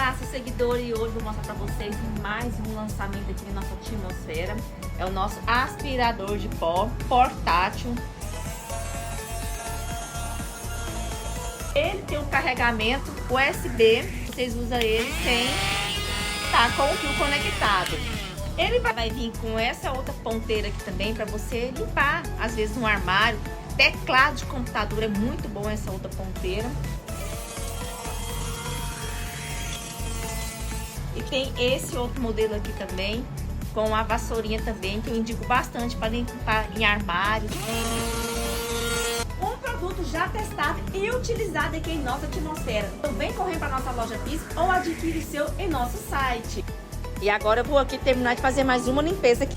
Olá, sou seguidora e hoje vou mostrar para vocês mais um lançamento aqui na nossa Atmosfera. É o nosso aspirador de pó portátil. Ele tem um carregamento USB, vocês usam ele sem estar com o fio conectado. Ele vai vir com essa outra ponteira aqui também para você limpar, às vezes no armário. Teclado de computador é muito bom essa outra ponteira. E tem esse outro modelo aqui também, com a vassourinha também, que eu indico bastante para limpar em armários. Um produto já testado e utilizado aqui em nossa Atmosfera. Então vem correr para nossa loja física ou adquire o seu em nosso site. E agora eu vou aqui terminar de fazer mais uma limpeza aqui.